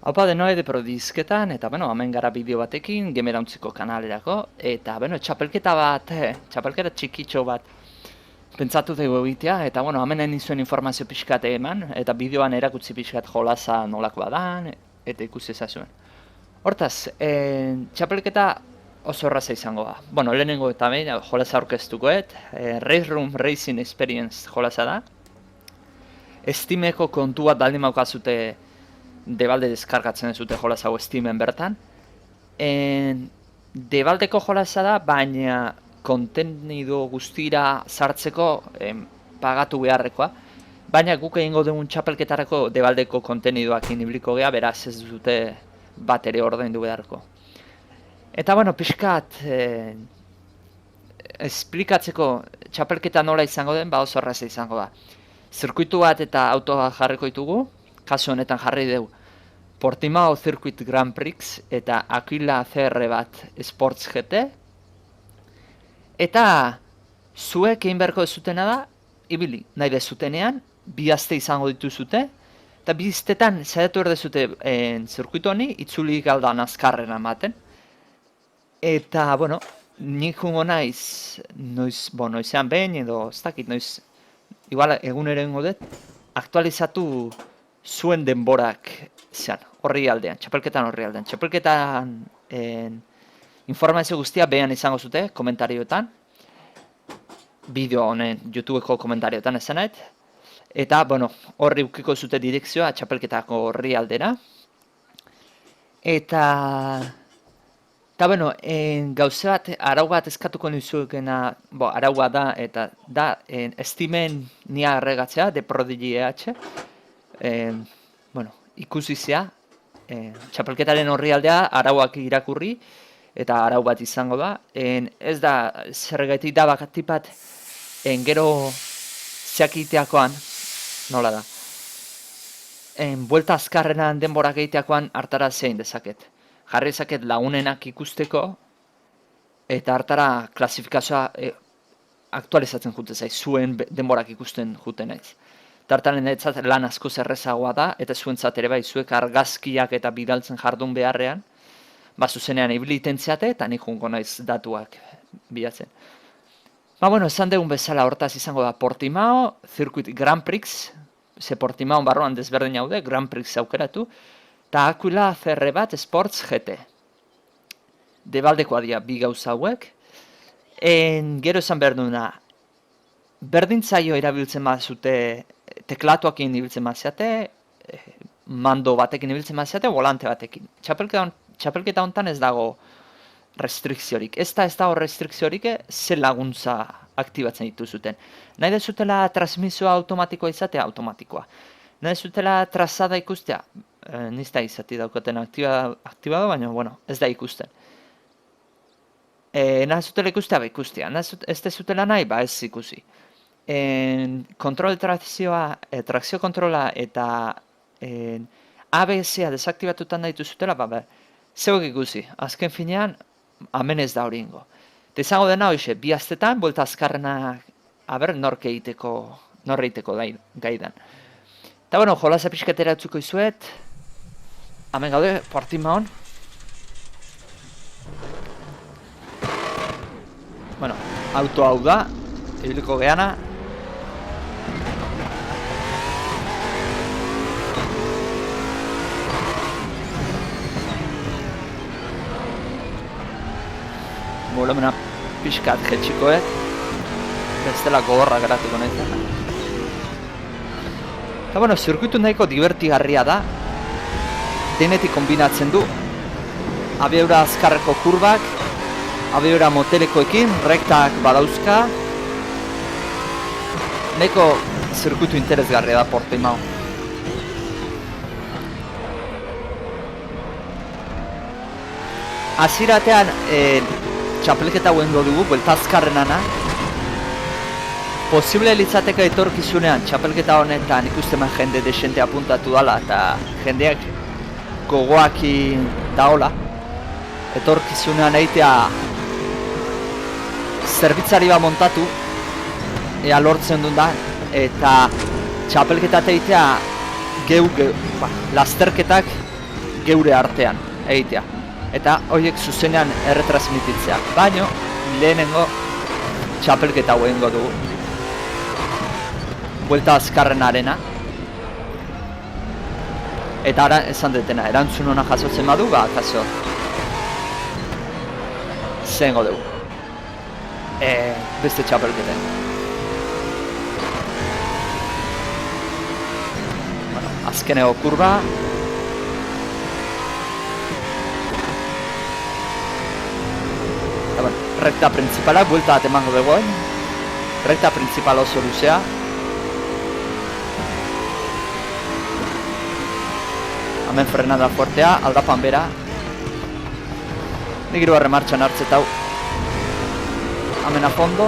Haupa denoi de prodizketan, eta bueno, hemen gara bideo batekin, Gemerauntziko kanalerako, eta bueno, txapelketa bat, txapelketa txikitxo bat pentsatu dugu egitea, eta bueno, hemen nizuen informazio pixkat eman, eta bideoan erakutsi pixkat jolasa nolakoa dan, eta ikusi ezazuen. Hortaz, txapelketa oso erraza izango da. Bueno, lehenengo eta behin jolasa aurkeztukoet, Race Room Racing Experience jolasa da. Steameko kontu bat baldin maukazute debalde deskargatzen zute jolasa hau Steamen bertan. Debaldeko jolasa da, baina kontenido guztira sartzeko pagatu beharrekoa. Baina guk egingo dugun txapelketarako debaldeko kontenidoak ibiliko gea, beraz ez dute bat ere ordaindu beharko. Eta bueno, pixkat esplikatzeko txapelketa nola izango den, ba oso erraza izango da. Zirkuitu bat eta autoa jarriko ditugu, kasu honetan jarri dugu Portimao Circuit Grand Prix eta Aquila CR bat Sports GT. Eta zuek egin beharko dezutena da, ibili nahi dezutenean, bi aste izango dituzute, eta bi astetan saiatu erdezute zirkuitu honi, itzuli galdan azkarrena ematen. Eta, bueno, nik jungo naiz, noizean behin edo, ez dakit, noiz, igual egunero ingo dut, aktualizatu zuen denborak zean, horri aldean, txapelketan horri aldean. Txapelketan informazio guztia behan izango zute, komentarioetan, bideo honen YouTubeko komentarioetan esanait, eta, bueno, horri ukiko zute direkzioa txapelketako horri aldera. Eta, bueno, gauze bat, arau bat eskatuko nizuekena, araua da, eta da, Steamen nia erregatzea, de Prodigy EH, bueno, ikusizea, txapelketaren horri aldea, arauak irakurri, eta arau bat izango da. Ez da, zergaitik da bakatipat, gero zeakiteakoan, nola da, buelta azkarrenan denborak egiteakoan hartara zein dezaket. Jarri dezaket lagunenak ikusteko, eta hartara klasifikazioa aktualizatzen jute zaiz, zuen denborak ikusten jute naiz. Tartaren etzat lan asko zerrezagoa da, eta zuentzat ere bai, zuek argazkiak eta bidaltzen jardun beharrean, zuzenean ibilitentziate, eta nik jungo naiz datuak bilatzen. Bueno, esan dugun bezala hortaz izango da Portimao Circuit Grand Prix, ze Portimao barruan desberdin haude, Grand Prix aukeratu, eta Aquila CR bat Sports GT. Debaldekoa dira bi gauza hauek. Gero esan behar duena, berdintzaio erabiltzen bazute, teklatuakin ibiltzen baziate, mando batekin ibiltzen baziate, volante batekin. Txapelketa honetan ez dago restrikziorik. Ez dago restrikziorik, ze laguntza aktibatzen dituzuten. Nahi dezutela transmisioa automatikoa izatea, automatikoa. Nahi dezutela trazada ikustea, nizta izati daukaten aktibado, baina, bueno, ez da ikusten. Nahi dezutela ikustea, ikustea. Ez dezutela nahi, ez ikusi. Kontrol trakzio kontrola eta ABS-a desaktibatutan da dituzutela, zeuek ikusi. Azken finean, hemen ez da hori ingo. Eta izango dena hoxe, bi astetan, buelta azkarrena, nork egiteko gaidan. Eta bueno, jolasa pixkatera utzuko izuet. Hemen gaude, Portimaon. Bueno, auto hau da, ibiliko geana. Volumena pixkat jetxikoet, bestela gogorra geratuko nahizen. Eta bueno, zirkuitu nahiko divertigarria da, denetik kombinatzen du, abiadura azkarreko kurbak, abiadura motelekoekin, rektak badauzka, nahiko zirkuitu interesgarria da Portimao. Hasieratean, txapelketa guengo dugu, buelta azkarrenana. Posible litzateke etorkizunean, txapelketa honetan ikusteman jende desente apuntatu dala, eta jendeak gogoaki daola. Etorkizunean eitea zerbitzari bat montatu, ea lortzen duen da, eta txapelketa eitea lasterketak geure artean egitea. Eta horiek zuzenean erretransmititzea. Baino, lehenengo txapelketa hau egingo dugu. Buelta azkarrenarena. Eta ara esan detena, erantzun hona jasotzen badu, ba, kaso zengo dugu. Beste txapelketen. Bueno, azkeneko kurba. Eta, bueno, rekta principala, buelta bat emango dugu. Rekta principal oso luzea. Hemen frenada fuertea, aldapan bera. Nik hirugarren martxan hartzetau. Hemen a fondo.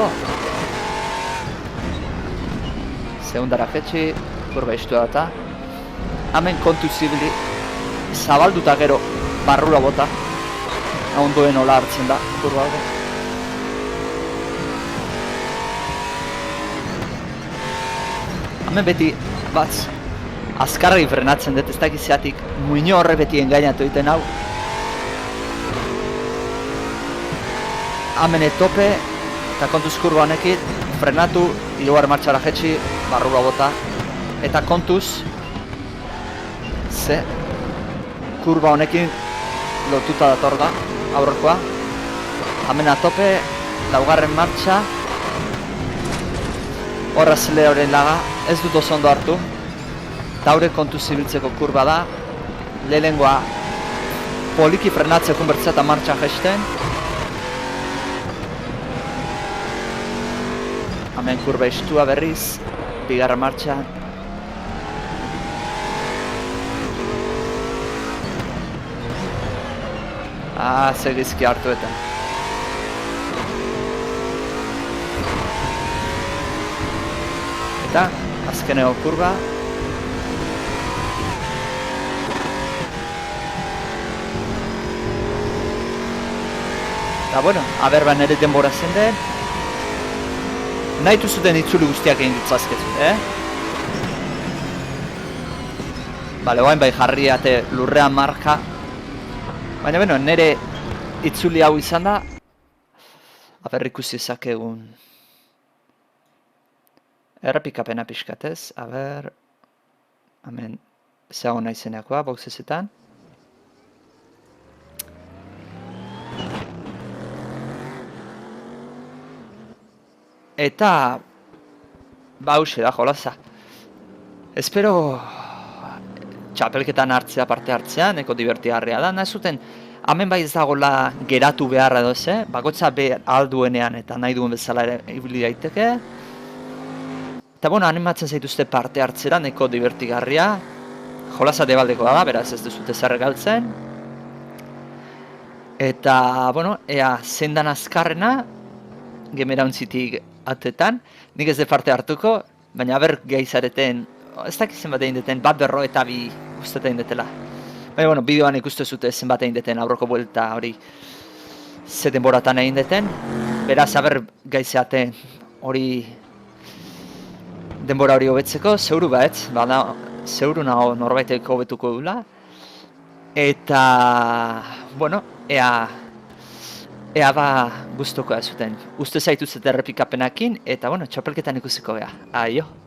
Segundara jetxi, kurba istua data. Hemen kontu zibili, zabalduta gero barrura bota. Ondoen hola hartzen da, kurba hori. Hemen beti batz azkarri frenatzen dut, ez dakizeatik muino horre beti engainatu egiten hau. Hemen etope eta kontuz kurba honekin frenatu, hirugarren martxara jetxi, barrura bota. Eta kontuz, ze kurba honekin lotuta dator da, aurrekoa. Hemen atope, laugarren martxa. Horra zeleoren laga, ez dut oso ondo hartu. Taure kontu zibiltzeko kurba da, lehenengoa poliki frenatzeko bertzea eta martxan jesten. Hemen kurba istua berriz, bigarren martxan. Segizki hartu eta. Eta, azkeneko kurba. Eta, bueno, aber ba nire denbora zen den. Nahitu zuten itzuli guztiak egin ditzazkezu, Bale, oain bai jarriate lurrean marka. Baina, bueno, nire itzuli hau izan da. Aber ikusi ezakegun. Errepikapena pixkatez, aber. Hemen, zehago nahi zeneakoa, boxesetan. Eta, ba hause da jolaza. Espero txapelketan hartzea parte hartzea, neko divertigarria da. Nahi zuten, hemen bai ez dagoela geratu beharra edo ze, bakotza alduenean eta nahi duen bezala ere ibili daiteke. Eta bueno, animatzen zaituzte parte hartzera, neko divertigarria. Jolaza debaldekoa da, beraz ez duzute zer galtzen. Eta, bueno, ea zendan azkarrena, gemerauntzitik atetan, nik ez de parte hartuko, baina aber gaizareten, ez dakizen bat egin deten, bat berro eta bi guzteta egin detela. Baina, bueno, bideoan ikuste zute zen bat egin deten, aurroko buelta hori ze denboratan egin deten. Beraz, aber gaizaten hori denbora hori hobetzeko, zeuru baetz, bada, zeuru nago norbaiteko hobetuko dula. Eta, bueno, ea ba guztokoa zuten. Uste zaituzet errepikapenakin, eta bueno, txapelketan ikusiko gea. Aio!